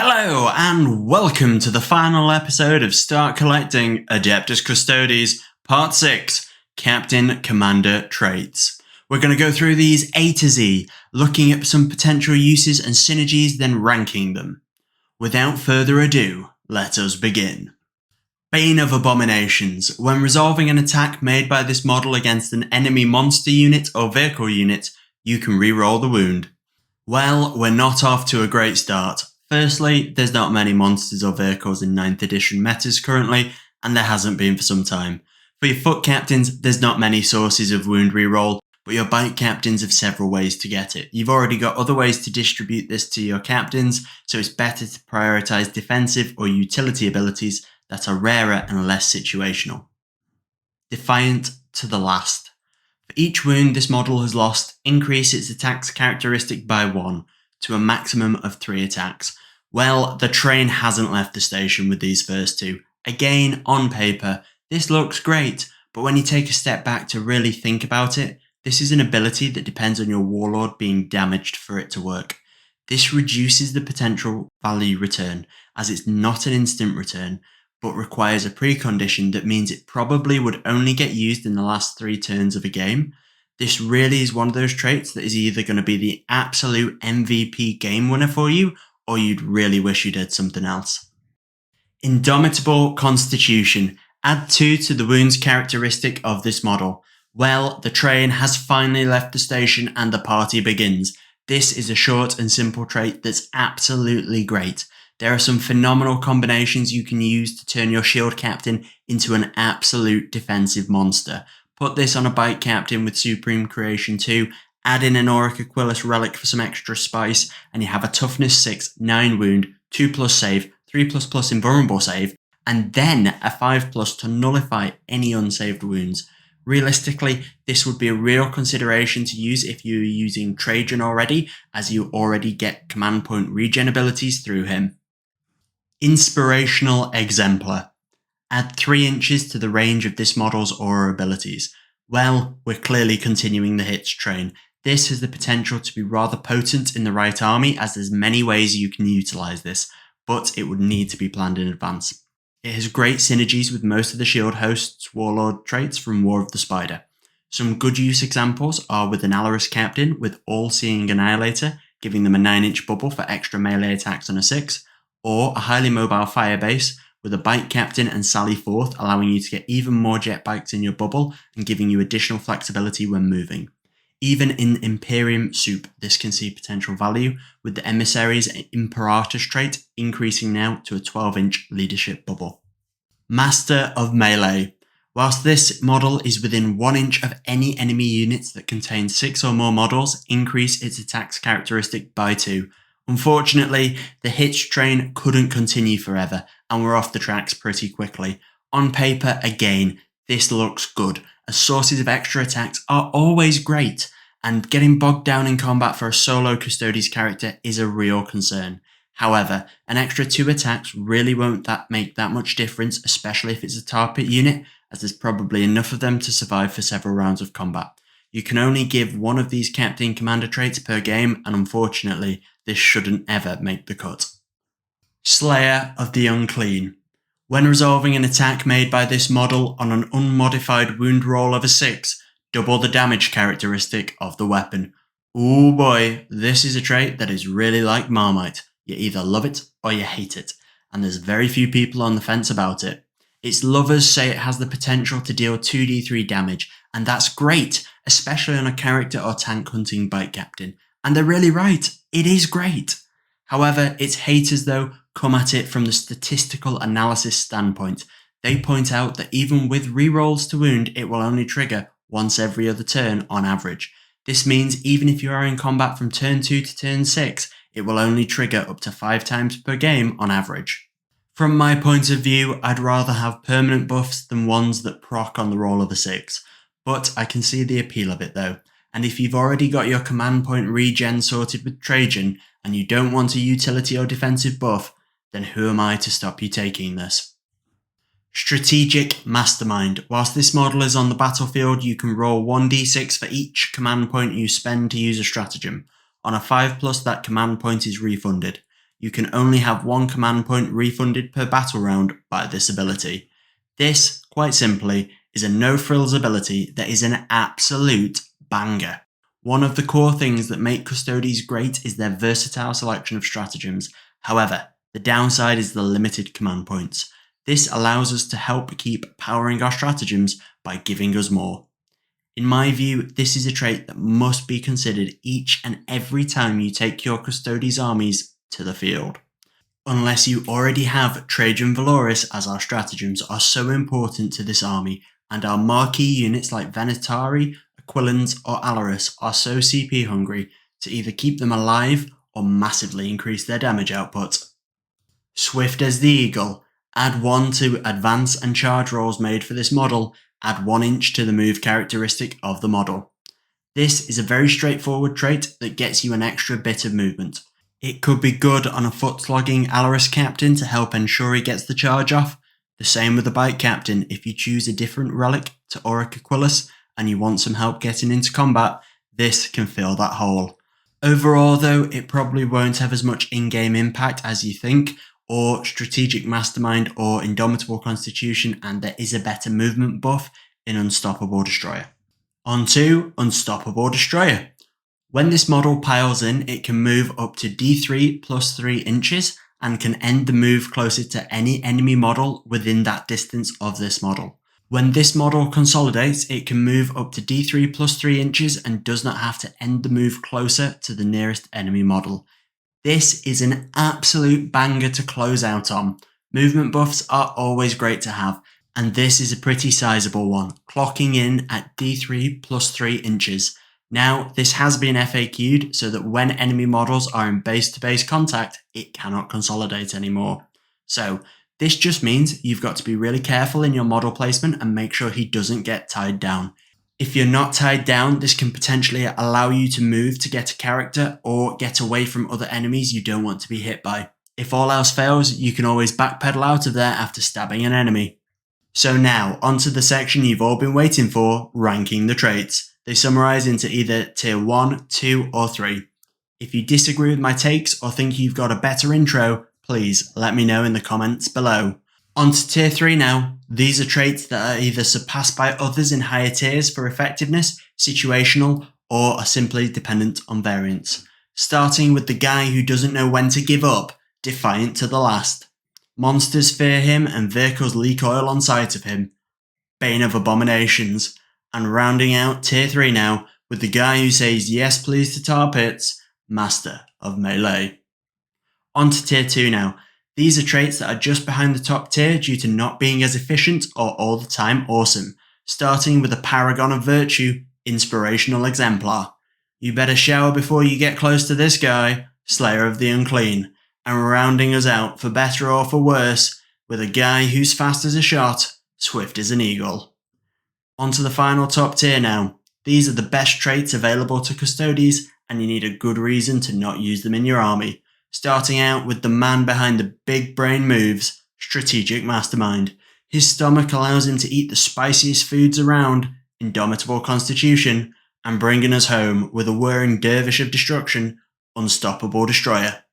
Hello and welcome to the final episode of Start Collecting Adeptus Custodes, Part 6, Captain Commander Traits. We're going to go through these A to Z, looking at some potential uses and synergies, then ranking them. Without further ado, let us begin. Bane of Abominations. When resolving an attack made by this model against an enemy monster unit or vehicle unit, you can reroll the wound. Well, we're not off to a great start. Firstly, there's not many monsters or vehicles in 9th edition metas currently, and there hasn't been for some time. For your foot captains, there's not many sources of wound reroll, but your bike captains have several ways to get it. You've already got other ways to distribute this to your captains, so it's better to prioritise defensive or utility abilities that are rarer and less situational. Defiant to the last. For each wound this model has lost, increase its attacks characteristic by 1, to a maximum of 3 attacks. Well, the train hasn't left the station with these first two. Again, on paper, this looks great, but when you take a step back to really think about it, this is an ability that depends on your warlord being damaged for it to work. This reduces the potential value return, as it's not an instant return, but requires a precondition that means it probably would only get used in the last 3 turns of a game. This really is one of those traits that is either going to be the absolute MVP game winner for you, or you'd really wish you did something else. Indomitable Constitution. Add 2 to the wounds characteristic of this model. Well, the train has finally left the station and the party begins. This is a short and simple trait that's absolutely great. There are some phenomenal combinations you can use to turn your shield captain into an absolute defensive monster. Put this on a bike captain with Supreme Creation 2, add in an Auric Aquilus relic for some extra spice, and you have a toughness 6, 9 wound, 2+ save, 3++ invulnerable save, and then a 5+ to nullify any unsaved wounds. Realistically, this would be a real consideration to use if you're using Trajan already, as you already get command point regen abilities through him. Inspirational Exemplar. Add 3 inches to the range of this model's aura abilities. Well, we're clearly continuing the hits train. This has the potential to be rather potent in the right army, as there's many ways you can utilise this, but it would need to be planned in advance. It has great synergies with most of the shield host's warlord traits from War of the Spider. Some good use examples are with an Alarus captain with All-Seeing Annihilator, giving them a 9-inch bubble for extra melee attacks on a 6, or a highly mobile firebase with a bike captain and Sally Forth, allowing you to get even more jet bikes in your bubble and giving you additional flexibility when moving. Even in Imperium Soup, this can see potential value, with the Emissary's Imperatus trait increasing now to a 12-inch leadership bubble. Master of Melee. Whilst this model is within 1 inch of any enemy units that contain 6 or more models, increase its attacks characteristic by 2. Unfortunately, the hits train couldn't continue forever, and we're off the tracks pretty quickly. On paper, again, this looks good, as sources of extra attacks are always great, and getting bogged down in combat for a solo Custodes character is a real concern. However, an extra 2 attacks really won't make that much difference, especially if it's a tar pit unit, as there's probably enough of them to survive for several rounds of combat. You can only give 1 of these captain commander traits per game, and unfortunately, this shouldn't ever make the cut. Slayer of the Unclean. When resolving an attack made by this model on an unmodified wound roll of a 6, double the damage characteristic of the weapon. Ooh boy, this is a trait that is really like Marmite. You either love it or you hate it, and there's very few people on the fence about it. Its lovers say it has the potential to deal 2d3 damage, and that's great, especially on a character or tank hunting bike captain. And they're really right, it is great. However, its haters though come at it from the statistical analysis standpoint. They point out that even with rerolls to wound, it will only trigger once every other turn on average. This means even if you are in combat from turn 2 to turn 6, it will only trigger up to 5 times per game on average. From my point of view, I'd rather have permanent buffs than ones that proc on the roll of a 6, but I can see the appeal of it though. And if you've already got your command point regen sorted with Trajan, and you don't want a utility or defensive buff, then who am I to stop you taking this? Strategic Mastermind. Whilst this model is on the battlefield, you can roll 1d6 for each command point you spend to use a stratagem. On a 5+, that command point is refunded. you can only have 1 command point refunded per battle round by this ability. This, quite simply, is a no-frills ability that is an absolute banger. One of the core things that make Custodes great is their versatile selection of stratagems. However, the downside is the limited command points. This allows us to help keep powering our stratagems by giving us more. In my view, this is a trait that must be considered each and every time you take your Custodes armies to the field. Unless you already have Trajan Valoris, as our stratagems are so important to this army, and our marquee units like Venatari, Aquilans or Alaris are so CP hungry to either keep them alive or massively increase their damage output. Swift as the Eagle. Add 1 to advance and charge rolls made for this model. Add 1 inch to the move characteristic of the model. This is a very straightforward trait that gets you an extra bit of movement. It could be good on a foot-slogging Alaris captain to help ensure he gets the charge off. The same with the bike captain if you choose a different relic to Auric Aquilus and you want some help getting into combat, this can fill that hole. Overall though, it probably won't have as much in-game impact as you think, or Strategic Mastermind or Indomitable Constitution, and there is a better movement buff in Unstoppable Destroyer. On to Unstoppable Destroyer. When this model piles in, it can move up to D3 plus 3 inches and can end the move closer to any enemy model within that distance of this model. When this model consolidates, it can move up to D3 plus 3 inches and does not have to end the move closer to the nearest enemy model. This is an absolute banger to close out on. Movement buffs are always great to have, and this is a pretty sizable one, clocking in at D3 plus 3 inches. Now, this has been FAQ'd so that when enemy models are in base-to-base contact, it cannot consolidate anymore. So, this just means you've got to be really careful in your model placement and make sure he doesn't get tied down. If you're not tied down, this can potentially allow you to move to get a character or get away from other enemies you don't want to be hit by. If all else fails, you can always backpedal out of there after stabbing an enemy. So now, onto the section you've all been waiting for, ranking the traits. They summarise into either tier 1, 2 or 3. If you disagree with my takes or think you've got a better intro, please let me know in the comments below. On to tier 3 now. These are traits that are either surpassed by others in higher tiers for effectiveness, situational, or are simply dependent on variance. Starting with the guy who doesn't know when to give up, Defiant to the last. Monsters fear him and vehicles leak oil on sight of him, Bane of Abominations. And rounding out tier 3 now with the guy who says yes please to tar pits, Master of Melee. On to tier 2 now. These are traits that are just behind the top tier due to not being as efficient or all the time awesome. Starting with a paragon of virtue, Inspirational Exemplar. You better shower before you get close to this guy, Slayer of the Unclean. And rounding us out for better or for worse with a guy who's fast as a shot, swift as an eagle. On to the final top tier now. These are the best traits available to Custodes and you need a good reason to not use them in your army. Starting out with the man behind the big brain moves, Strategic Mastermind. His stomach allows him to eat the spiciest foods around, Indomitable Constitution, and bringing us home with a whirring dervish of destruction, Unstoppable Destroyer.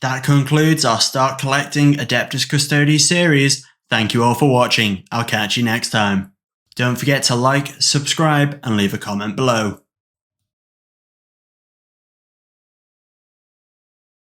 That concludes our Start Collecting Adeptus Custodes series. Thank you all for watching. I'll catch you next time. Don't forget to like, subscribe, and leave a comment below.